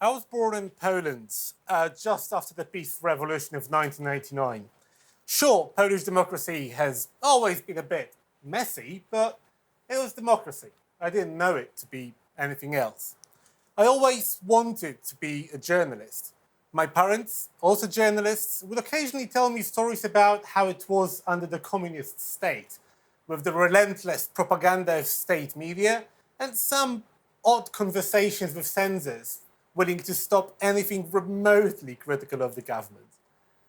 I was born in Poland just after the peaceful revolution of 1989. Sure, Polish democracy has always been a bit messy, but it was democracy. I didn't know it to be anything else. I always wanted to be a journalist. My parents, also journalists, would occasionally tell me stories about how it was under the communist state, with the relentless propaganda of state media and some odd conversations with censors willing to stop anything remotely critical of the government.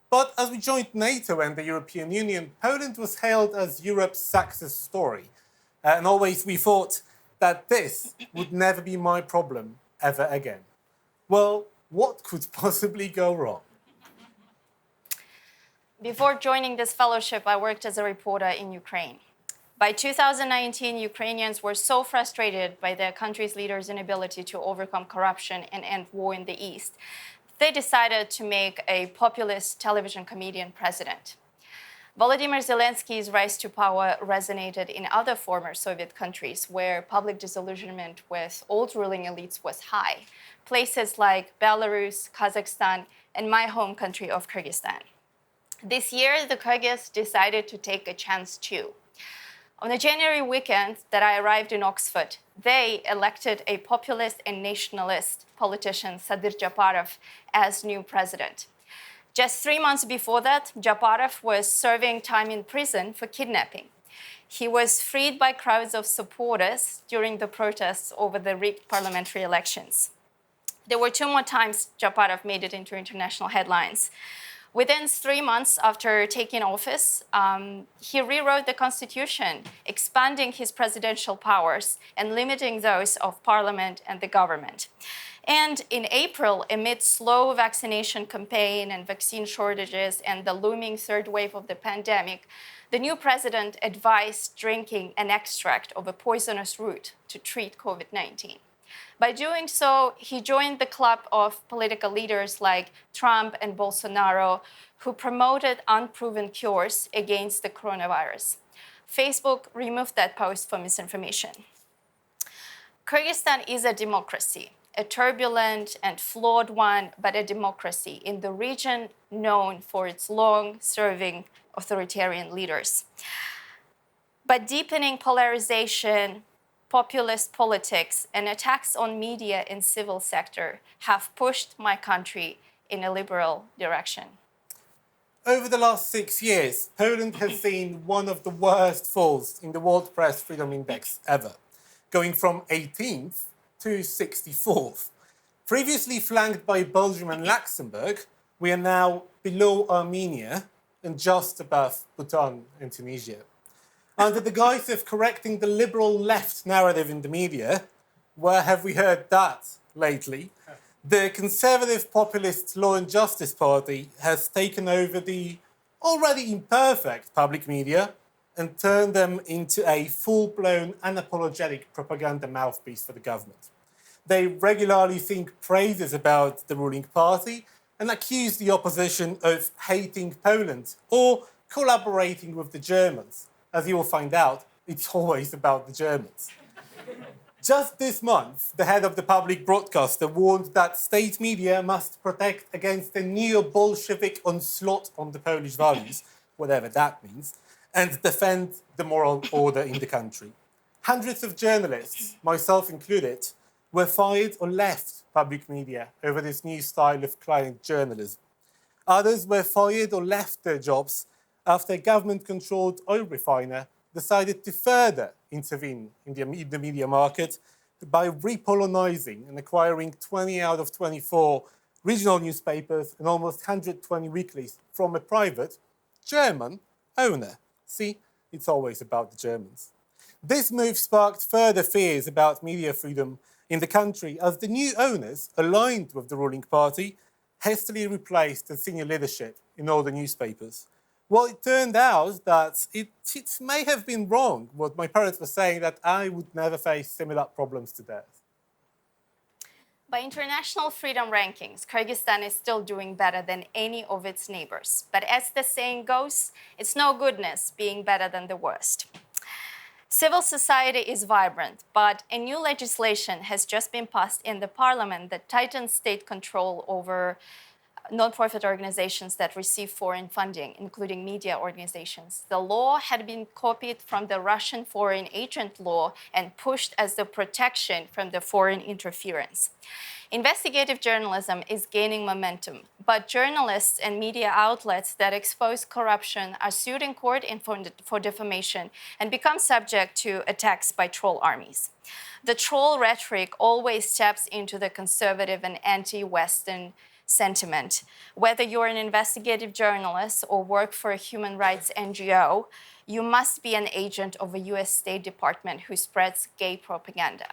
But as we joined NATO and the European Union, Poland was hailed as Europe's success story. And always we thought that this would never be my problem ever again. Well, what could possibly go wrong? Before joining this fellowship, I worked as a reporter in Ukraine. By 2019, Ukrainians were so frustrated by their country's leaders' inability to overcome corruption and end war in the East, they decided to make a populist television comedian president. Volodymyr Zelensky's rise to power resonated in other former Soviet countries where public disillusionment with old ruling elites was high, places like Belarus, Kazakhstan, and my home country of Kyrgyzstan. This year, the Kyrgyz decided to take a chance too. On the January weekend that I arrived in Oxford, they elected a populist and nationalist politician, Sadir Japarov, as new president. Just 3 months before that, Japarov was serving time in prison for kidnapping. He was freed by crowds of supporters during the protests over the rigged parliamentary elections. There were 2 more times Japarov made it into international headlines. Within 3 months after taking office, he rewrote the constitution, expanding his presidential powers and limiting those of parliament and the government. And in April, amid slow vaccination campaign and vaccine shortages and the looming third wave of the pandemic, the new president advised drinking an extract of a poisonous root to treat COVID-19. By doing so, he joined the club of political leaders like Trump and Bolsonaro, who promoted unproven cures against the coronavirus. Facebook removed that post for misinformation. Kyrgyzstan is a democracy, a turbulent and flawed one, but a democracy in the region known for its long-serving authoritarian leaders. But deepening polarization, populist politics, and attacks on media and civil sector have pushed my country in a liberal direction. Over the last 6 years, Poland has seen one of the worst falls in the World Press Freedom Index ever, going from 18th to 64th. Previously flanked by Belgium and Luxembourg, we are now below Armenia and just above Bhutan and Tunisia. Under the guise of correcting the liberal left narrative in the media, where have we heard that lately? The conservative populist Law and Justice Party has taken over the already imperfect public media and turned them into a full-blown unapologetic propaganda mouthpiece for the government. They regularly sing praises about the ruling party and accuse the opposition of hating Poland or collaborating with the Germans. As you will find out, it's always about the Germans. Just this month, the head of the public broadcaster warned that state media must protect against the neo-Bolshevik onslaught on the Polish values, whatever that means, and defend the moral order in the country. Hundreds of journalists, myself included, were fired or left public media over this new style of client journalism. Others were fired or left their jobs after a government-controlled oil refiner decided to further intervene in the media market by repolonizing and acquiring 20 out of 24 regional newspapers and almost 120 weeklies from a private German owner. See, it's always about the Germans. This move sparked further fears about media freedom in the country as the new owners, aligned with the ruling party, hastily replaced the senior leadership in all the newspapers. Well, it turned out that it may have been wrong, what my parents were saying, that I would never face similar problems to theirs. By international freedom rankings, Kyrgyzstan is still doing better than any of its neighbors. But as the saying goes, it's no goodness being better than the worst. Civil society is vibrant, but a new legislation has just been passed in the parliament that tightens state control over nonprofit organizations that receive foreign funding, including media organizations. The law had been copied from the Russian foreign agent law and pushed as the protection from the foreign interference. Investigative journalism is gaining momentum, but journalists and media outlets that expose corruption are sued in court for defamation and become subject to attacks by troll armies. The troll rhetoric always steps into the conservative and anti-Western sentiment. Whether you're an investigative journalist or work for a human rights NGO, you must be an agent of a US State Department who spreads gay propaganda.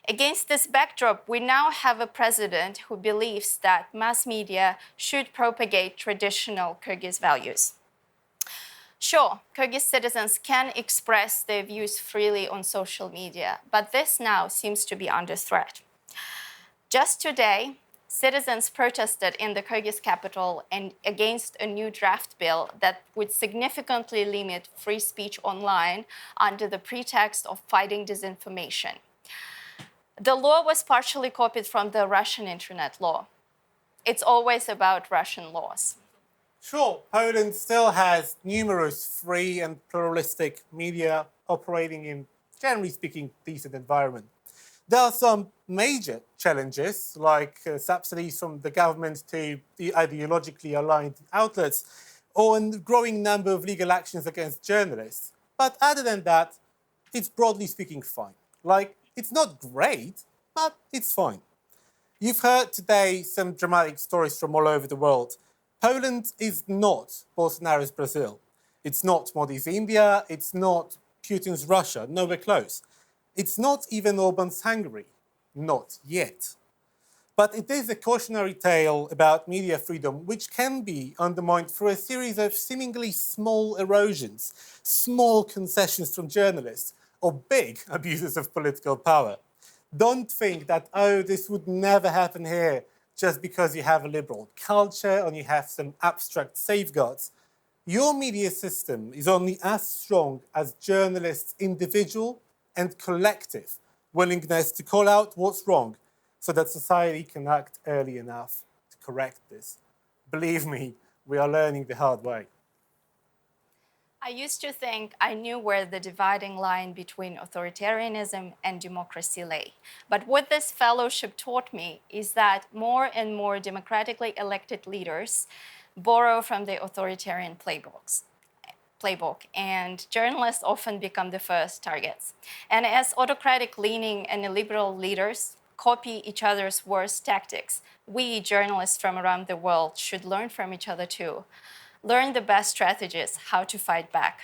Against this backdrop, we now have a president who believes that mass media should propagate traditional Kyrgyz values. Sure, Kyrgyz citizens can express their views freely on social media, but this now seems to be under threat. Just today, citizens protested in the Kyrgyz capital and against a new draft bill that would significantly limit free speech online under the pretext of fighting disinformation. The law was partially copied from the Russian internet law. It's always about Russian laws. Sure, Poland still has numerous free and pluralistic media operating in, generally speaking, decent environment. There are some major challenges, like subsidies from the government to the ideologically aligned outlets, or a growing number of legal actions against journalists. But other than that, it's broadly speaking fine. Like, it's not great, but it's fine. You've heard today some dramatic stories from all over the world. Poland is not Bolsonaro's Brazil. It's not Modi's India. It's not Putin's Russia. Nowhere close. It's not even Orban's Hungary. Not yet. But it is a cautionary tale about media freedom, which can be undermined through a series of seemingly small erosions, small concessions from journalists, or big abuses of political power. Don't think that, oh, this would never happen here just because you have a liberal culture and you have some abstract safeguards. Your media system is only as strong as journalists' individual and collective willingness to call out what's wrong so that society can act early enough to correct this. Believe me, we are learning the hard way. I used to think I knew where the dividing line between authoritarianism and democracy lay. But what this fellowship taught me is that more and more democratically elected leaders borrow from the authoritarian playbook, and journalists often become the first targets. And as autocratic-leaning and illiberal leaders copy each other's worst tactics, we journalists from around the world should learn from each other too. Learn the best strategies, how to fight back.